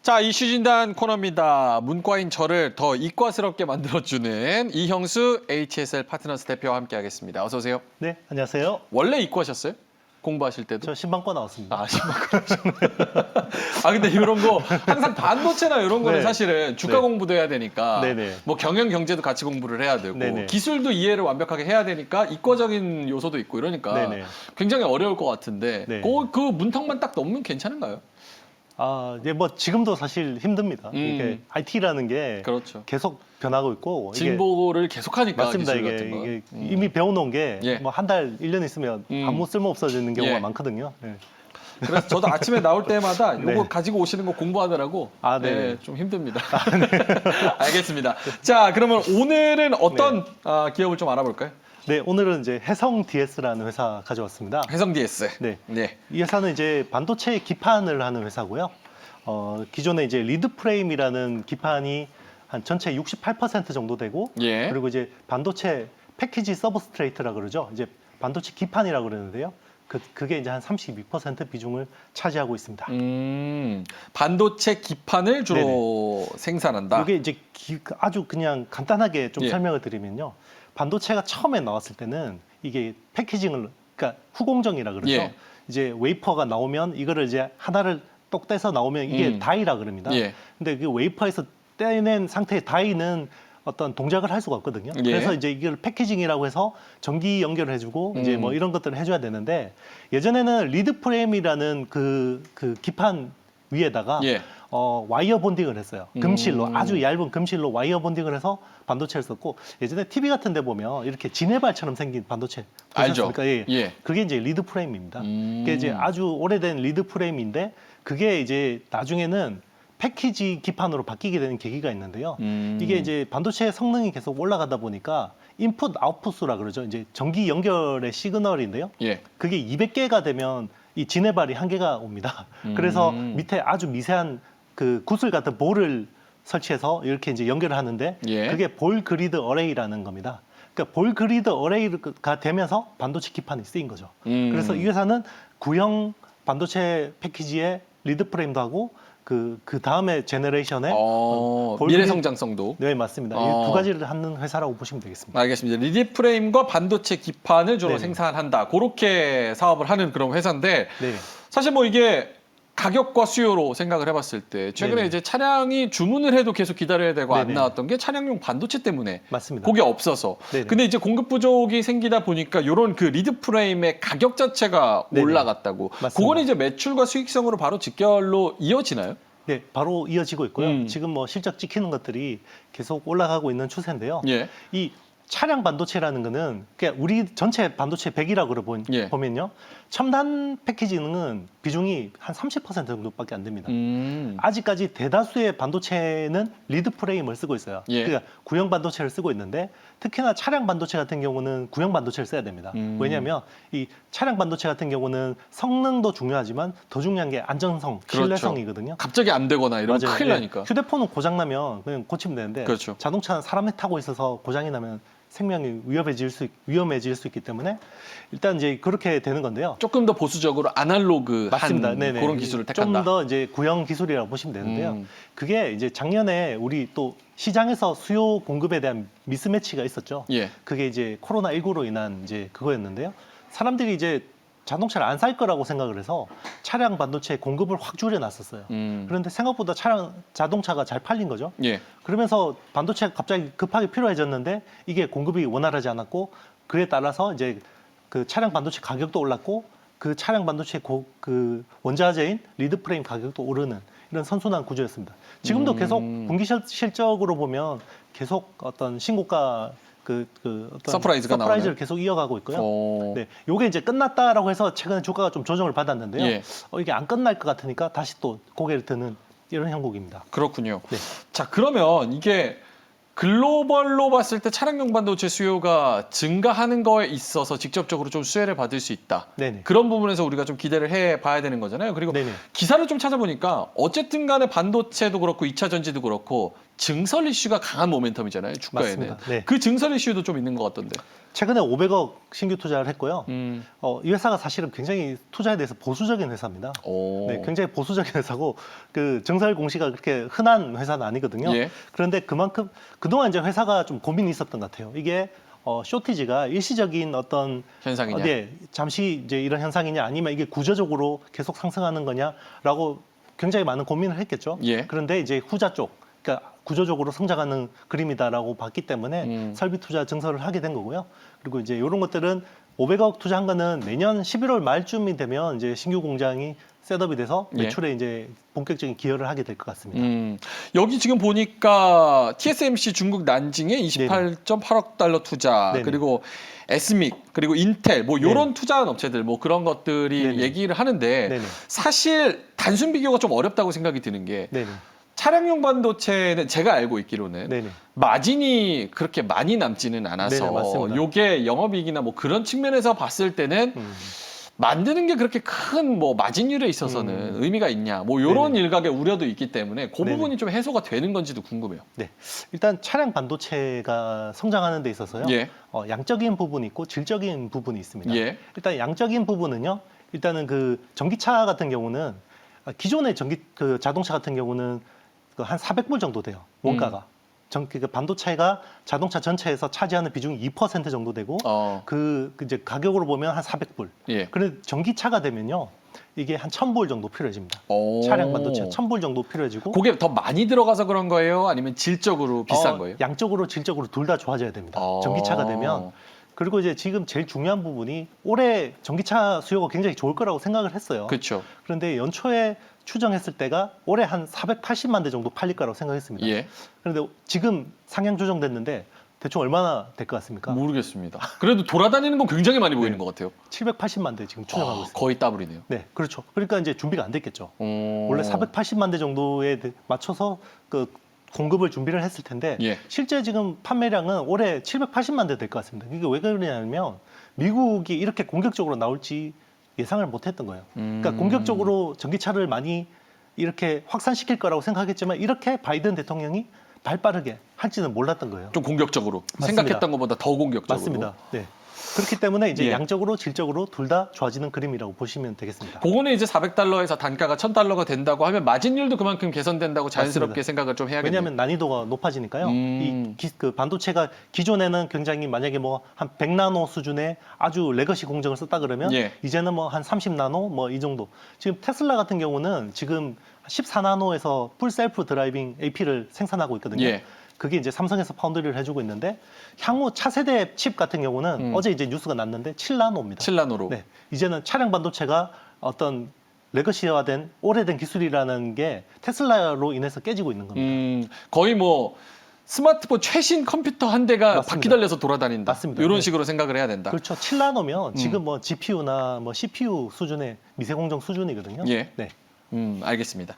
자, 이슈 진단 코너입니다. 문과인 저를 더 이과스럽게 만들어주는 이형수 HSL 파트너스 대표와 함께하겠습니다. 어서 오세요. 네, 안녕하세요. 원래 이과셨어요? 공부하실 때도? 저 신방과 나왔습니다. 아, 아, 근데 이런 거 항상 반도체나 이런 거는 네. 사실은 주가 네. 공부도 해야 되니까 네네. 뭐 경영 경제도 같이 공부를 해야 되고 네네. 기술도 이해를 완벽하게 해야 되니까 이과적인 요소도 있고 이러니까 네네. 굉장히 어려울 것 같은데 네. 그 문턱만 딱 넘으면 괜찮은가요? 아, 이제 뭐 지금도 사실 힘듭니다. 이게 IT라는 게 그렇죠. 계속 변하고 있고 이게 진보를 계속하니까 맞습니다. 기술 이게, 같은 거. 이게 이미 배워놓은 게 예. 뭐 한 달, 1년 있으면 아무 쓸모 없어지는 경우가 예. 많거든요. 네. 그래서 저도 아침에 나올 때마다 네. 이거 가지고 오시는 거 공부하느라고 아, 네. 좀 힘듭니다. 알겠습니다. 자, 그러면 오늘은 어떤 기업을 좀 알아볼까요? 네, 오늘은 이제 해성 DS라는 회사 가져왔습니다. 해성 DS. 네. 네. 이 회사는 이제 반도체 기판을 하는 회사고요. 기존에 이제 리드 프레임이라는 기판이 한 전체 68% 정도 되고, 예. 그리고 이제 반도체 패키지 서브스트레이트라 그러죠. 이제 반도체 기판이라 그러는데요. 그게 이제 한 32% 비중을 차지하고 있습니다. 반도체 기판을 주로 생산한다. 이게 이제 아주 그냥 간단하게 좀 예. 설명을 드리면요. 반도체가 처음에 나왔을 때는 이게 패키징을, 그러니까 후공정이라 그러죠. 예. 이제 웨이퍼가 나오면 이거를 이제 하나를 똑 떼서 나오면 이게 다이라 그럽니다. 예. 근데 그 웨이퍼에서 떼낸 상태의 다이는 어떤 동작을 할 수가 없거든요. 예. 그래서 이제 이걸 패키징이라고 해서 전기 연결을 해주고 이제 뭐 이런 것들을 해줘야 되는데, 예전에는 리드 프레임이라는 그 기판 위에다가 예. 와이어 본딩을 했어요. 금실로, 아주 얇은 금실로 와이어 본딩을 해서 반도체를 썼고, 예전에 TV 같은 데 보면 이렇게 지네발처럼 생긴 반도체 알죠. 보셨습니까? 예. 예. 그게 이제 리드 프레임입니다. 그게 이제 아주 오래된 리드 프레임인데, 그게 이제 나중에는 패키지 기판으로 바뀌게 되는 계기가 있는데요. 이게 이제 반도체 성능이 계속 올라가다 보니까 인풋 아웃풋 수라 그러죠. 이제 전기 연결의 시그널인데요. 예. 그게 200개가 되면 이 지네발이 한계가 옵니다. 그래서 밑에 아주 미세한 그 구슬 같은 볼을 설치해서 이렇게 이제 연결을 하는데, 예. 그게 볼 그리드 어레이라는 겁니다. 그러니까 볼 그리드 어레이가 되면서 반도체 기판이 쓰인 거죠. 그래서 이 회사는 구형 반도체 패키지에 리드 프레임도 하고 그 다음에 제너레이션에 미래 성장성도. 네, 맞습니다. 이 두 가지를 하는 회사라고 보시면 되겠습니다. 알겠습니다. 리드 프레임과 반도체 기판을 주로 네네. 생산한다. 그렇게 사업을 하는 그런 회사인데 네. 사실 뭐 이게 가격과 수요로 생각을 해봤을 때 최근에 네네. 이제 차량이 주문을 해도 계속 기다려야 되고 안 네네. 나왔던 게 차량용 반도체 때문에 맞습니다. 그게 없어서. 네네. 근데 이제 공급 부족이 생기다 보니까 이런 그 리드 프레임의 가격 자체가 네네. 올라갔다고. 맞습니다. 그거는 이제 매출과 수익성으로 바로 직결로 이어지나요? 네, 바로 이어지고 있고요. 지금 뭐 실적 찍히는 것들이 계속 올라가고 있는 추세인데요. 예. 이 차량 반도체라는 거는 그냥 우리 전체 반도체 100이라고 예. 보면요. 첨단 패키징은 비중이 한 30% 정도밖에 안 됩니다. 아직까지 대다수의 반도체는 리드 프레임을 쓰고 있어요. 예. 그러니까 구형 반도체를 쓰고 있는데, 특히나 차량 반도체 같은 경우는 구형 반도체를 써야 됩니다. 왜냐하면 이 차량 반도체 같은 경우는 성능도 중요하지만 더 중요한 게 안전성, 그렇죠. 신뢰성이거든요. 갑자기 안 되거나 이러면 맞아요. 큰일 예. 나니까. 휴대폰은 고장 나면 그냥 고치면 되는데, 그렇죠. 자동차는 사람이 타고 있어서 고장이 나면 생명이 위험해질 수 있기 때문에 일단 이제 그렇게 되는 건데요. 조금 더 보수적으로 아날로그한 맞습니다. 네네. 그런 기술을 택한다. 좀 더 이제 구형 기술이라고 보시면 되는데요. 그게 이제 작년에 우리 또 시장에서 수요 공급에 대한 미스매치가 있었죠. 예. 그게 이제 코로나19로 인한 이제 그거였는데요. 사람들이 이제 자동차를 안 살 거라고 생각을 해서 차량 반도체 공급을 확 줄여놨었어요. 그런데 생각보다 자동차가 잘 팔린 거죠. 예. 그러면서 그러면서 반도체가 갑자기 급하게 필요해졌는데 이게 공급이 원활하지 않았고, 그에 따라서 이제 그 차량 반도체 가격도 올랐고, 그 차량 반도체 그 원자재인 리드 프레임 가격도 오르는 이런 선순환 구조였습니다. 지금도 계속 분기 실적으로 보면 계속 어떤 신고가 어떤 서프라이즈가 서프라이즈를 나오네요. 계속 이어가고 있고요. 오. 네, 요게 이제 끝났다라고 해서 최근에 주가가 좀 조정을 받았는데요. 예. 이게 안 끝날 것 같으니까 다시 또 고개를 드는 이런 형국입니다. 그렇군요. 네. 자, 그러면 이게 글로벌로 봤을 때 차량용 반도체 수요가 증가하는 거에 있어서 직접적으로 좀 수혜를 받을 수 있다. 네네. 그런 부분에서 우리가 좀 기대를 해봐야 되는 거잖아요. 그리고 네네. 기사를 좀 찾아보니까 어쨌든 간에 반도체도 그렇고 2차 전지도 그렇고 증설 이슈가 강한 모멘텀이잖아요, 주가에는. 맞습니다. 네. 그 증설 이슈도 좀 있는 것 같던데. 최근에 500억 신규 투자를 했고요. 음. 이 회사가 사실은 굉장히 투자에 대해서 보수적인 회사입니다. 오. 네, 굉장히 보수적인 회사고 그 증설 공시가 그렇게 흔한 회사는 아니거든요. 예. 그런데 그만큼 그동안 이제 회사가 좀 고민이 있었던 것 같아요. 이게 쇼티지가 일시적인 어떤 현상이냐. 네, 잠시 이제 이런 현상이냐 아니면 이게 구조적으로 계속 상승하는 거냐라고 굉장히 많은 고민을 했겠죠. 예. 그런데 이제 후자 쪽, 그러니까 구조적으로 성장하는 그림이다라고 봤기 때문에 설비 투자 증설을 하게 된 거고요. 그리고 이제 이런 것들은 500억 투자한 거는 내년 11월 말쯤이 되면 이제 신규 공장이 셋업이 돼서 예. 매출에 이제 본격적인 기여를 하게 될 것 같습니다. 여기 지금 보니까 TSMC 중국 난징에 28.8억 달러 투자, 네네. 그리고 에스믹, 그리고 인텔, 뭐 이런 투자한 업체들, 뭐 그런 것들이 네네. 얘기를 하는데 네네. 사실 단순 비교가 좀 어렵다고 생각이 드는 게 네네. 차량용 반도체는 제가 알고 있기로는 네네. 마진이 그렇게 많이 남지는 않아서 네네, 맞습니다. 요게 영업이익이나 뭐 그런 측면에서 봤을 때는 만드는 게 그렇게 큰 뭐 마진율에 있어서는 의미가 있냐, 뭐 이런 네네. 일각의 우려도 있기 때문에 그 네네. 부분이 좀 해소가 되는 건지도 궁금해요. 네. 일단 차량 반도체가 성장하는 데 있어서요. 예. 양적인 부분이 있고 질적인 부분이 있습니다. 예. 일단 양적인 부분은요. 일단은 그 전기차 같은 경우는 기존의 그 자동차 같은 경우는 한 400불 정도 돼요. 원가가. 그 반도체가 자동차 전체에서 차지하는 비중이 2% 정도 되고 그 이제 가격으로 보면 한 400불. 예. 그런데 전기차가 되면요. 이게 한 1000불 정도 필요해집니다. 오. 차량 반도체 1000불 정도 필요해지고 그게 더 많이 들어가서 그런 거예요? 아니면 질적으로 비싼 거예요? 양적으로 질적으로 둘 다 좋아져야 됩니다. 어. 전기차가 되면. 그리고 이제 지금 제일 중요한 부분이 올해 전기차 수요가 굉장히 좋을 거라고 생각을 했어요. 그렇죠. 그런데 연초에 추정했을 때가 올해 한 480만 대 정도 팔릴 거라고 생각했습니다. 예. 그런데 지금 상향 조정됐는데 대충 얼마나 될 것 같습니까? 모르겠습니다. 그래도 돌아다니는 건 굉장히 많이 보이는 것 같아요. 780만 대 지금 추정하고 있습니다. 거의 더블이네요. 네, 그렇죠. 그러니까 이제 준비가 안 됐겠죠. 원래 원래 480만 대 정도에 맞춰서 그 공급을 준비를 했을 텐데 예. 실제 지금 판매량은 올해 780만 대 될 것 같습니다. 이게 왜 그러냐면 미국이 이렇게 공격적으로 나올지 예상을 못했던 거예요. 그러니까 공격적으로 전기차를 많이 이렇게 확산시킬 거라고 생각했지만 이렇게 바이든 대통령이 발빠르게 할지는 몰랐던 거예요. 좀 공격적으로 맞습니다. 생각했던 것보다 더 공격적으로. 맞습니다. 네. 그렇기 때문에 이제 예. 양적으로 질적으로 둘 다 좋아지는 그림이라고 보시면 되겠습니다. 그거는 이제 400달러에서 단가가 1000달러가 된다고 하면 마진율도 그만큼 개선된다고 자연스럽게 맞습니다. 생각을 좀 해야겠네요. 왜냐하면 난이도가 높아지니까요. 그 반도체가 기존에는 굉장히 만약에 뭐 한 100나노 수준의 아주 레거시 공정을 썼다 그러면 예. 이제는 뭐 한 30나노 뭐 이 정도. 지금 테슬라 같은 경우는 지금 14나노에서 풀 셀프 드라이빙 AP를 생산하고 있거든요. 예. 그게 이제 삼성에서 파운드리를 해주고 있는데 향후 차세대 칩 같은 경우는 어제 이제 뉴스가 났는데 7나노입니다. 7나노로. 네, 이제는 차량 반도체가 어떤 레거시화된 오래된 기술이라는 게 테슬라로 인해서 깨지고 있는 겁니다. 거의 뭐 스마트폰 최신 컴퓨터 한 대가 맞습니다. 바퀴 달려서 돌아다닌다. 맞습니다. 이런 네. 식으로 생각을 해야 된다. 그렇죠. 7나노면 지금 뭐 GPU나 뭐 CPU 수준의 미세공정 수준이거든요. 예. 네. 알겠습니다.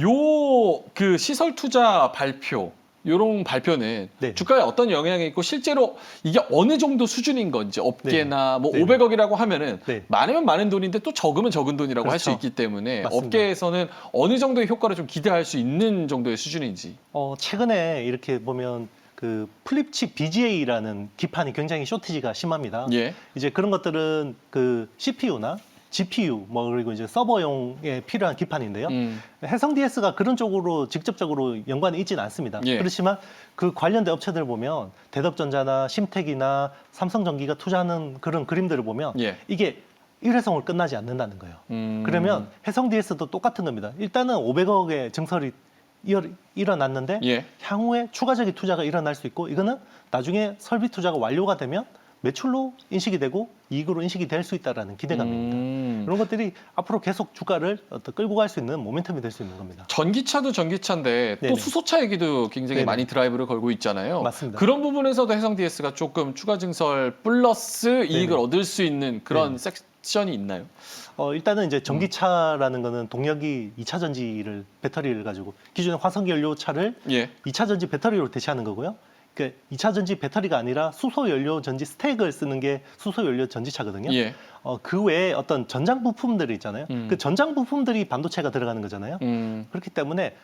요 그 시설 투자 발표 요런 발표는 네. 주가에 어떤 영향이 있고 실제로 이게 어느 정도 수준인 건지 업계나 뭐 네. 500억이라고 하면은 네. 많으면 많은 돈인데 또 적으면 적은 돈이라고 할 수 그렇죠. 있기 때문에 맞습니다. 업계에서는 어느 정도의 효과를 좀 기대할 수 있는 정도의 수준인지. 최근에 이렇게 보면 그 플립칩 BGA라는 기판이 굉장히 쇼티지가 심합니다. 예. 이제 그런 것들은 그 CPU나 GPU 뭐 그리고 이제 서버용에 필요한 기판인데요. 해성 DS가 그런 쪽으로 직접적으로 연관이 있지는 않습니다. 예. 그렇지만 그 관련된 업체들 보면 대덕전자나 심텍이나 삼성전기가 투자하는 그런 그림들을 보면 예. 이게 일회성으로 끝나지 않는다는 거예요. 그러면 해성 DS도 똑같은 겁니다. 일단은 500억의 증설이 일어났는데 예. 향후에 추가적인 투자가 일어날 수 있고 이거는 나중에 설비 투자가 완료가 되면 매출로 인식이 되고 이익으로 인식이 될 수 있다라는 기대감입니다. 이런 것들이 앞으로 계속 주가를 끌고 갈 수 있는 모멘텀이 될 수 있는 겁니다. 전기차도 전기차인데 또 네네. 수소차 얘기도 굉장히 네네. 많이 드라이브를 걸고 있잖아요. 맞습니다. 그런 부분에서도 해성 DS가 조금 추가 증설 플러스 이익을 얻을 수 있는 그런 섹션이 있나요? 일단은 이제 전기차라는 거는 동력이 2차 전지를 배터리를 가지고 기존의 화석연료 연료차를 예. 2차 전지 배터리로 대체하는 거고요. 그 2차 전지 배터리가 아니라 수소 연료 전지 스택을 쓰는 게 수소 연료 전지차거든요. 예. 그 외에 어떤 전장 부품들이 있잖아요. 음. 그 전장 부품들이 반도체가 들어가는 거잖아요. 음. 그렇기 때문에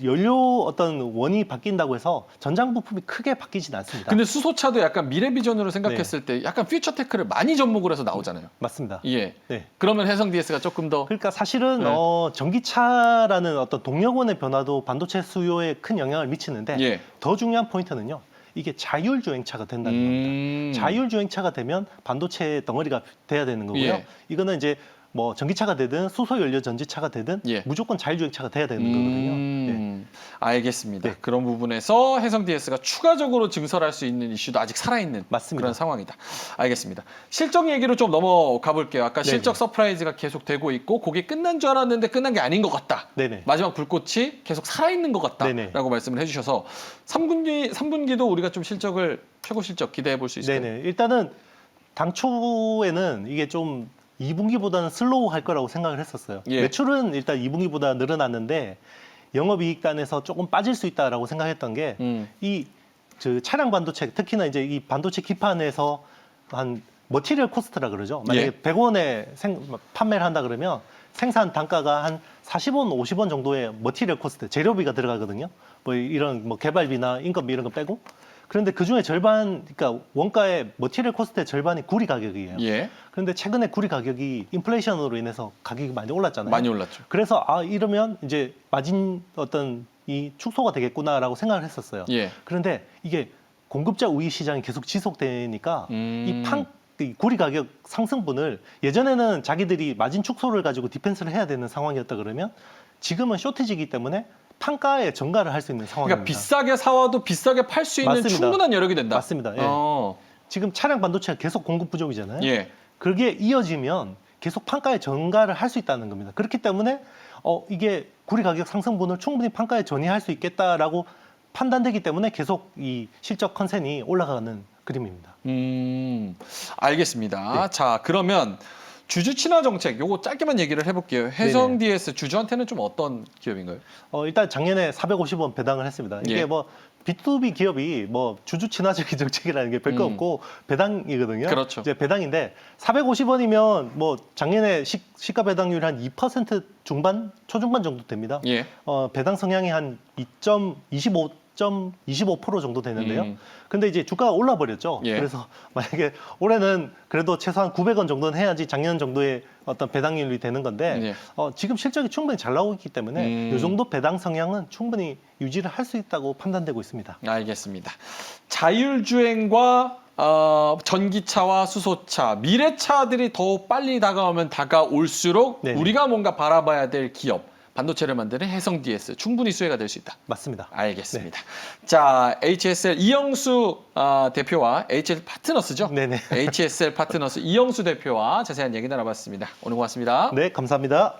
연료 어떤 원이 바뀐다고 해서 전장 부품이 크게 바뀌진 않습니다. 근데 수소차도 약간 미래 비전으로 생각했을 때 약간 퓨처테크를 많이 접목을 해서 나오잖아요. 맞습니다. 예. 네. 그러면 해성 DS가 조금 더 그러니까 사실은 네. 전기차라는 어떤 동력원의 변화도 반도체 수요에 큰 영향을 미치는데 예. 더 중요한 포인트는요. 이게 자율주행차가 된다는 겁니다. 자율주행차가 되면 반도체 덩어리가 돼야 되는 거고요. 예. 이거는 이제 뭐 전기차가 되든 수소연료 전지차가 되든 예. 무조건 자율주행차가 돼야 되는 거거든요. 네. 알겠습니다. 네. 그런 부분에서 해성 DS가 추가적으로 증설할 수 있는 이슈도 아직 살아있는 맞습니다. 그런 상황이다. 알겠습니다. 실적 얘기로 좀 넘어가 볼게요. 아까 네네. 실적 서프라이즈가 계속 되고 있고 그게 끝난 줄 알았는데 끝난 게 아닌 것 같다. 네네. 마지막 불꽃이 계속 살아있는 것 네네. 같다라고 말씀을 해주셔서 3분기도 우리가 좀 실적을 최고 실적 기대해 볼 수 있을까요? 네네. 일단은 당초에는 이게 좀 2분기보다는 슬로우 할 거라고 생각을 했었어요. 예. 매출은 일단 2분기보다 늘어났는데 영업이익단에서 조금 빠질 수 있다라고 생각했던 게 이 차량 반도체 특히나 이제 이 반도체 기판에서 한 머티리얼 코스트라 그러죠. 만약에 예. 100원에 판매를 한다 그러면 생산 단가가 한 40원, 50원 정도의 머티리얼 코스트, 재료비가 들어가거든요. 뭐 이런 뭐 개발비나 인건비 이런 거 빼고. 그런데 그 중에 절반, 그러니까 원가의 머티리얼 코스트의 절반이 구리 가격이에요. 예. 그런데 최근에 구리 가격이 인플레이션으로 인해서 가격이 많이 올랐잖아요. 많이 올랐죠. 그래서 이러면 이제 마진 어떤 이 축소가 되겠구나라고 생각을 했었어요. 예. 그런데 이게 공급자 우위 시장이 계속 지속되니까 이 구리 가격 상승분을 예전에는 자기들이 마진 축소를 가지고 디펜스를 해야 되는 상황이었다 그러면 지금은 쇼티지이기 때문에 판가에 전가를 할 수 있는 상황입니다. 그러니까 비싸게 사와도 비싸게 팔 수 있는 맞습니다. 충분한 여력이 된다. 맞습니다. 예. 지금 차량 반도체가 계속 공급 부족이잖아요. 예. 그게 이어지면 계속 판가에 전가를 할 수 있다는 겁니다. 그렇기 때문에 이게 구리 가격 상승분을 충분히 판가에 전이할 수 있겠다라고 판단되기 때문에 계속 이 실적 컨센이 올라가는 그림입니다. 알겠습니다. 네. 자, 그러면 주주 친화 정책 요거 짧게만 얘기를 해볼게요. 해성 DS 주주한테는 좀 어떤 기업인가요? 일단 작년에 450원 배당을 했습니다. 이게 예. 뭐 B2B 기업이 뭐 주주 친화적인 정책이라는 게 별거 없고 배당이거든요. 그렇죠. 이제 배당인데 450원이면 뭐 작년에 시가 배당률이 한 2% 중반, 초중반 정도 됩니다. 예. 배당 성향이 한 2.25% 정도 되는데요. 근데 이제 주가가 올라 버렸죠. 예. 그래서 만약에 올해는 그래도 최소한 900원 정도는 해야지 작년 정도의 어떤 배당률이 되는 건데 예. 지금 실적이 충분히 잘 나오고 있기 때문에 이 정도 배당 성향은 충분히 유지를 할 수 있다고 판단되고 있습니다. 알겠습니다. 자율주행과 전기차와 수소차, 미래차들이 더 빨리 다가올수록 네네. 우리가 뭔가 바라봐야 될 기업, 반도체를 만드는 해성 DS 충분히 수혜가 될 수 있다. 맞습니다. 알겠습니다. 자, HSL 이영수 대표와 HSL 파트너스죠? 네네. HSL 파트너스 이영수 대표와 자세한 얘기 나눠봤습니다. 오늘 고맙습니다. 네, 감사합니다.